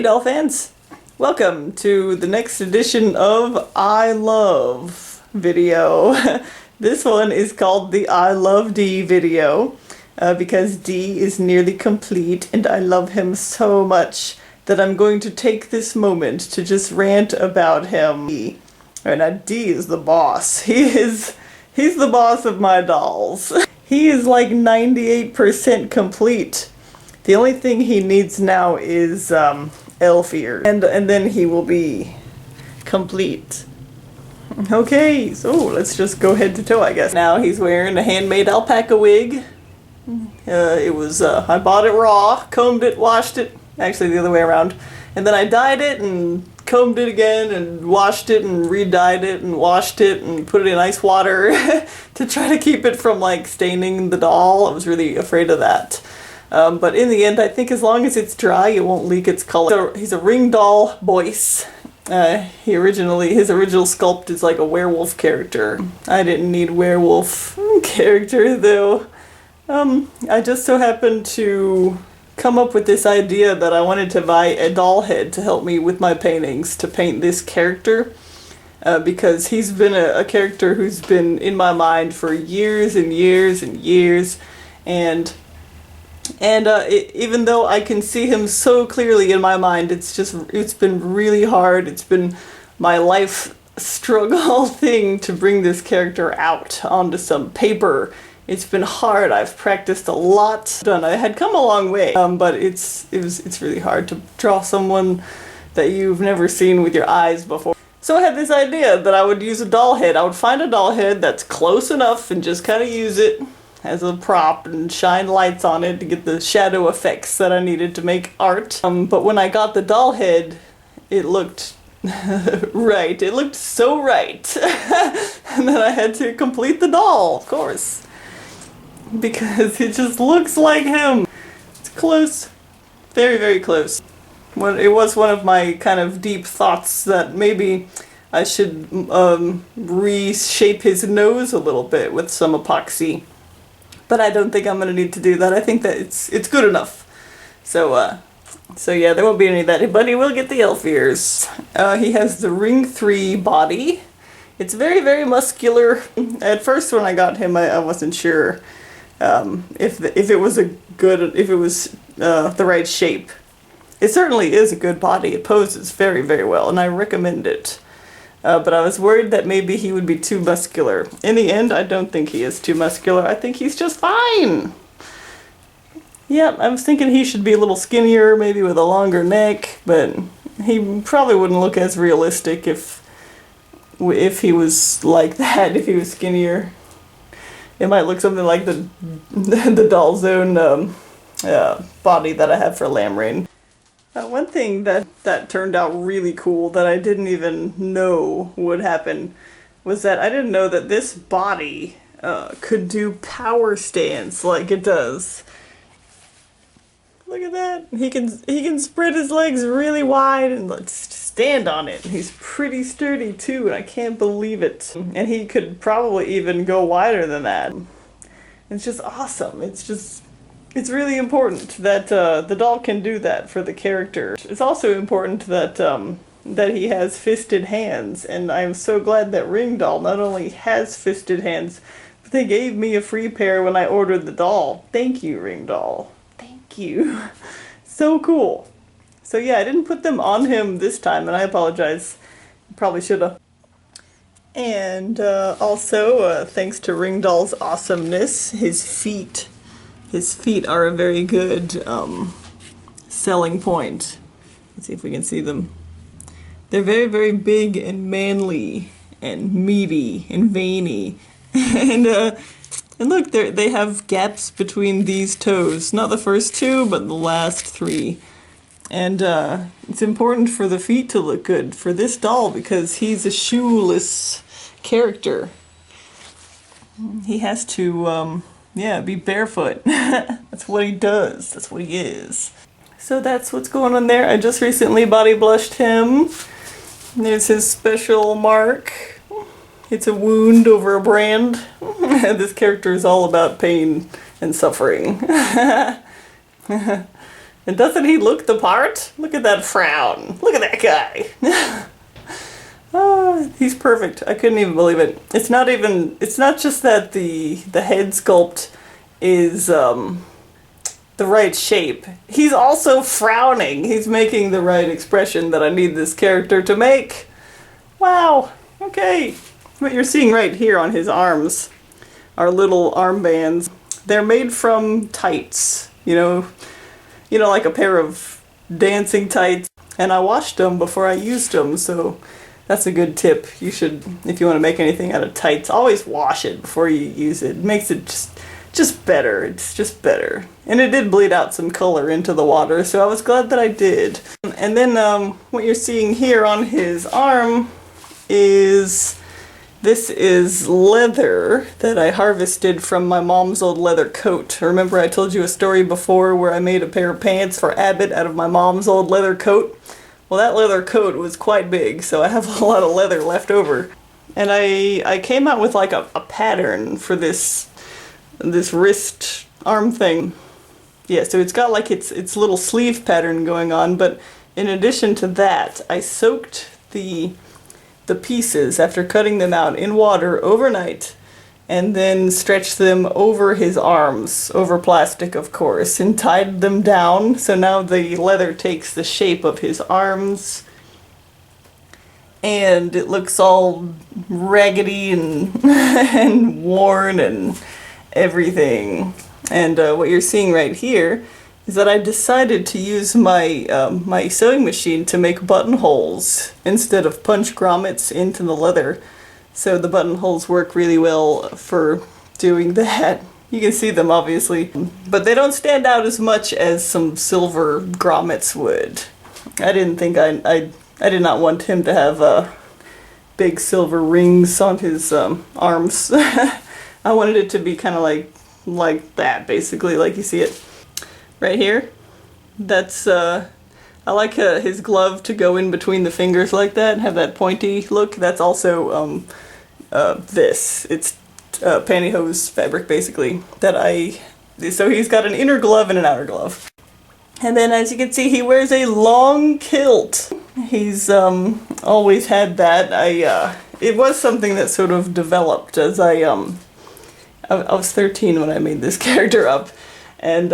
doll fans! Welcome to the next edition of I Love video. This one is called the I Love D video because D is nearly complete and I love him so much that I'm going to take this moment to just rant about him. Alright, now D is the boss. He's the boss of my dolls. He is like 98% complete. The only thing he needs now is elf ears, and then he will be complete. Okay, so let's just go head to toe, I guess. Now he's wearing a handmade alpaca wig. I bought it raw, combed it, washed it, actually the other way around, and then I dyed it and combed it again and washed it and re-dyed it and washed it and put it in ice water to try to keep it from like staining the doll. I was really afraid of that. But in the end, I think as long as it's dry, it won't leak its color. So he's a Ringdoll Boyce. His original sculpt is like a werewolf character. I didn't need werewolf character though. I just so happened to come up with this idea that I wanted to buy a doll head to help me with my paintings to paint this character. Because he's been a character who's been in my mind for years and years and years. And even though I can see him so clearly in my mind, it's been really hard. It's been my life struggle thing to bring this character out onto some paper. It's been hard. I've practiced a lot. I had come a long way, but it's really hard to draw someone that you've never seen with your eyes before. So I had this idea that I would use a doll head. I would find a doll head that's close enough and just kind of use it as a prop and shine lights on it to get the shadow effects that I needed to make art. But when I got the doll head, it looked right. It looked so right. And then I had to complete the doll, of course, because it just looks like him. It's close. Very, very close. It was one of my kind of deep thoughts that maybe I should reshape his nose a little bit with some epoxy. But I don't think I'm going to need to do that. I think that it's good enough. So yeah, there won't be any of that. But he will get the elf ears. He has the Ring 3 body. It's very, very muscular. At first when I got him, I wasn't sure if it was the right shape. It certainly is a good body. It poses very, very well, and I recommend it. But I was worried that maybe he would be too muscular. In the end, I don't think he is too muscular. I think he's just fine. Yeah, I was thinking he should be a little skinnier, maybe with a longer neck, but he probably wouldn't look as realistic if he was like that, if he was skinnier. It might look something like the Doll Zone body that I have for Lamrain. One thing that turned out really cool that I didn't even know would happen was that I didn't know that this body could do power stance like it does. Look at that. He can spread his legs really wide and let's stand on it. He's pretty sturdy too, and I can't believe it. And he could probably even go wider than that. It's just awesome. It's really important that the doll can do that for the character. It's also important that that he has fisted hands, and I'm so glad that Ringdoll not only has fisted hands, but they gave me a free pair when I ordered the doll. Thank you, Ringdoll. Thank you. So cool. So yeah, I didn't put them on him this time, and I apologize. Probably should have. And also, thanks to Ringdoll's awesomeness, his feet are a very good selling point. Let's see if we can see them. They're very, very big and manly and meaty and veiny. And look, they have gaps between these toes. Not the first two, but the last three. And it's important for the feet to look good for this doll because he's a shoeless character. He has to yeah, be barefoot. That's what he does. That's what he is. So that's what's going on there. I just recently body blushed him. There's his special mark. It's a wound over a brand. This character is all about pain and suffering. And doesn't he look the part? Look at that frown. Look at that guy. Oh, he's perfect. I couldn't even believe it. It's not just that the head sculpt is the right shape. He's also frowning. He's making the right expression that I need this character to make. Wow. Okay. What you're seeing right here on his arms are little armbands. They're made from tights, you know, like a pair of dancing tights. And I washed them before I used them, so that's a good tip. You should, if you want to make anything out of tights, always wash it before you use it. It makes it just better. It's just better. And it did bleed out some color into the water, so I was glad that I did. And then what you're seeing here on his arm is, this is leather that I harvested from my mom's old leather coat. Remember I told you a story before where I made a pair of pants for Abbott out of my mom's old leather coat? Well, that leather coat was quite big, so I have a lot of leather left over. And I came out with like a pattern for this wrist arm thing. Yeah, so it's got like its little sleeve pattern going on, but in addition to that, I soaked the pieces after cutting them out in water overnight, and then stretched them over his arms, over plastic of course, and tied them down, so now the leather takes the shape of his arms, and it looks all raggedy and and worn and everything. And what you're seeing right here is that I decided to use my my sewing machine to make buttonholes instead of punch grommets into the leather. So the buttonholes work really well for doing that. You can see them obviously, but they don't stand out as much as some silver grommets would. I didn't think I did not want him to have big silver rings on his arms. I wanted it to be kind of like that, basically, like you see it right here. That's I like his glove to go in between the fingers like that and have that pointy look. That's also this. It's pantyhose fabric basically so he's got an inner glove and an outer glove. And then as you can see, he wears a long kilt. He's always had that. It was something that sort of developed as I was 13 when I made this character up. And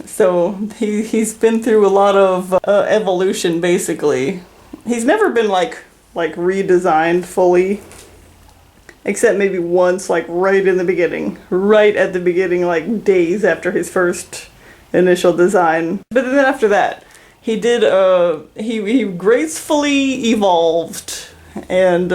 so he's been through a lot of evolution, basically. He's never been like redesigned fully, except maybe once, like right at the beginning, like days after his first initial design. But then after that, he did he gracefully evolved, and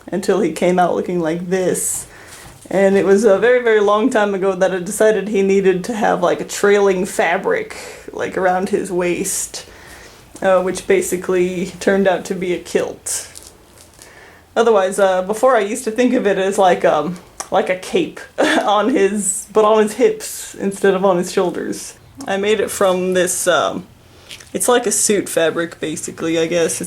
until he came out looking like this. And it was a very, very long time ago that I decided he needed to have like a trailing fabric like around his waist, which basically turned out to be a kilt. Otherwise, before I used to think of it as like a cape on his hips instead of on his shoulders. I made it from this, it's like a suit fabric basically, I guess.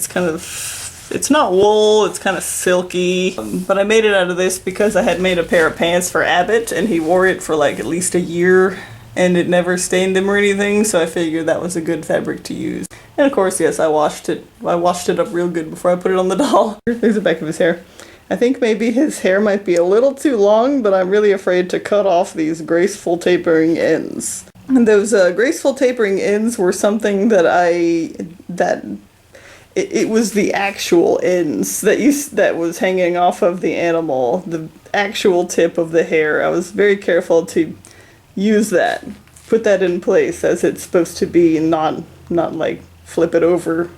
It's not wool, it's kind of silky, but I made it out of this because I had made a pair of pants for Abbott and he wore it for like at least a year and it never stained him or anything, so I figured that was a good fabric to use. And of course, yes, I washed it up real good before I put it on the doll. There's the back of his hair. I think maybe his hair might be a little too long, but I'm really afraid to cut off these graceful tapering ends. And those graceful tapering ends were something that it was the actual ends that was hanging off of the animal, the actual tip of the hair. I was very careful to use that, put that in place as it's supposed to be, and not like flip it over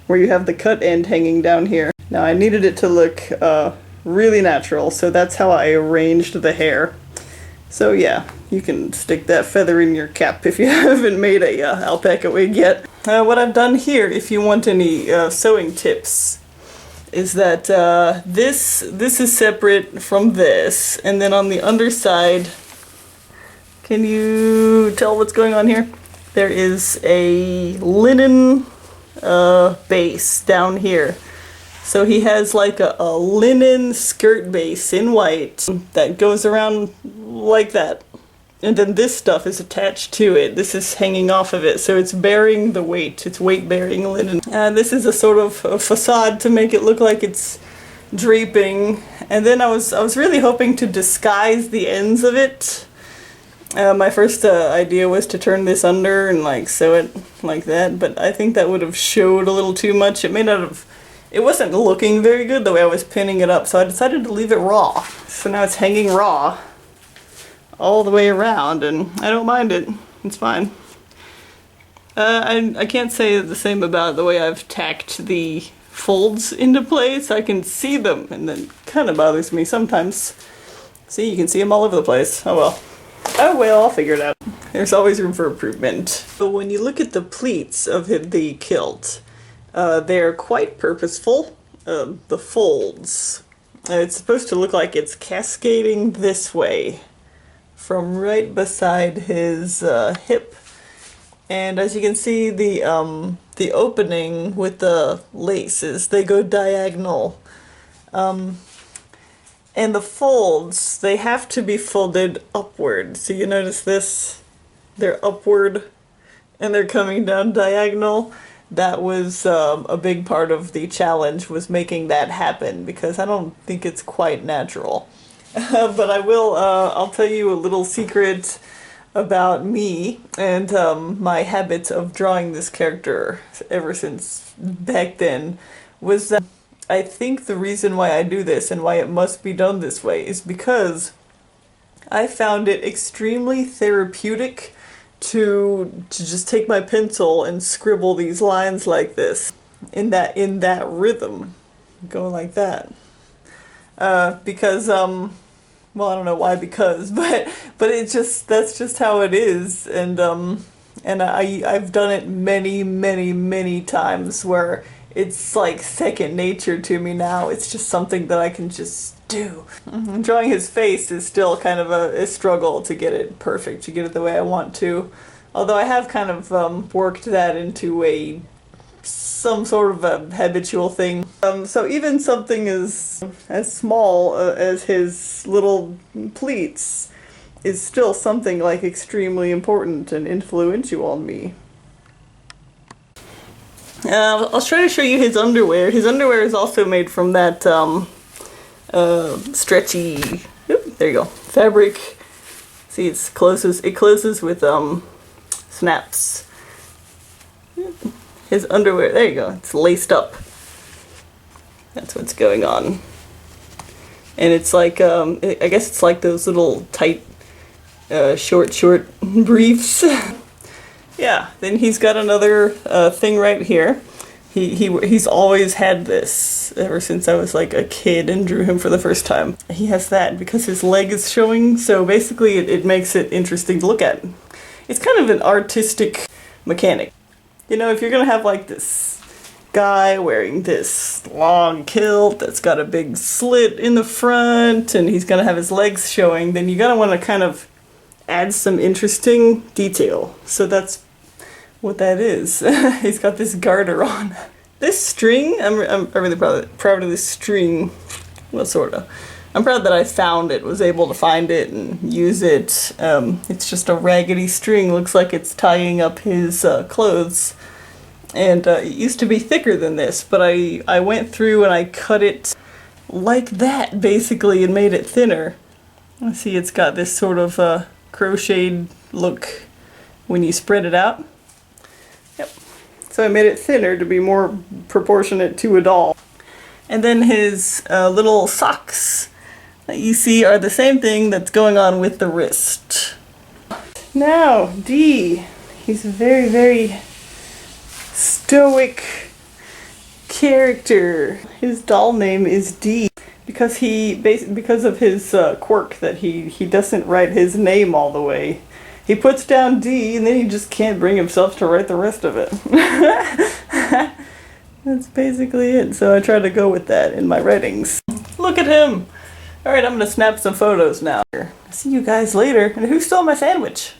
where you have the cut end hanging down here. Now I needed it to look really natural, so that's how I arranged the hair. So yeah, you can stick that feather in your cap if you haven't made a alpaca wig yet. What I've done here, if you want any sewing tips, is that this is separate from this, and then on the underside, can you tell what's going on here? There is a linen base down here. So he has like a linen skirt base in white that goes around like that. And then this stuff is attached to it. This is hanging off of it, so it's bearing the weight. It's weight-bearing linen. This is a sort of a facade to make it look like it's draping. And then I was really hoping to disguise the ends of it. My first idea was to turn this under and like sew it like that, but I think that would have showed a little too much. It may not have. It wasn't looking very good the way I was pinning it up, so I decided to leave it raw. So now it's hanging raw all the way around, and I don't mind it. It's fine. I can't say the same about the way I've tacked the folds into place. I can see them, and then kind of bothers me sometimes. See, you can see them all over the place. Oh well. Oh well, I'll figure it out. There's always room for improvement. But when you look at the pleats of the kilt, they're quite purposeful. The folds. It's supposed to look like it's cascading this way from right beside his hip, and as you can see, the opening with the laces, they go diagonal, and the folds, they have to be folded upward. So you notice this, they're upward and they're coming down diagonal. That was a big part of the challenge, was making that happen, because I don't think it's quite natural. But I'll tell you a little secret about me and my habit of drawing this character ever since back then, was that I think the reason why I do this and why it must be done this way is because I found it extremely therapeutic to just take my pencil and scribble these lines like this in that rhythm, going like that. Because well, I don't know why, but that's just how it is, and I've done it many times where it's like second nature to me now. It's just something that I can just do. Drawing his face is still kind of a struggle to get it perfect, to get it the way I want to. Although I have kind of worked that into some sort of a habitual thing. So even something as small as his little pleats is still something like extremely important and influential on me. I'll try to show you his underwear. His underwear is also made from that stretchy, there you go, fabric. See, it closes with snaps. His underwear, there you go, it's laced up. That's what's going on. And it's like, I guess it's like those little tight, short briefs. Yeah, then he's got another thing right here. He's always had this ever since I was like a kid and drew him for the first time. He has that because his leg is showing, so basically it makes it interesting to look at. It's kind of an artistic mechanic. You know, if you're gonna have like this guy wearing this long kilt that's got a big slit in the front and he's gonna have his legs showing, then you gotta want to kind of add some interesting detail. So that's what that is. He's got this garter on. This string, I'm really proud of this string. Well, sort of. I'm proud that I found it, was able to find it and use it. It's just a raggedy string, looks like it's tying up his clothes. And it used to be thicker than this, but I went through and I cut it like that, basically, and made it thinner. See, it's got this sort of crocheted look when you spread it out. Yep. So I made it thinner to be more proportionate to a doll. And then his little socks that you see are the same thing that's going on with the wrist. Now, D. He's a very stoic character. His doll name is D because because of his quirk that he doesn't write his name all the way. He puts down D and then he just can't bring himself to write the rest of it. That's basically it. So I try to go with that in my writings. Look at him! Alright, I'm gonna snap some photos now. See you guys later. And who stole my sandwich?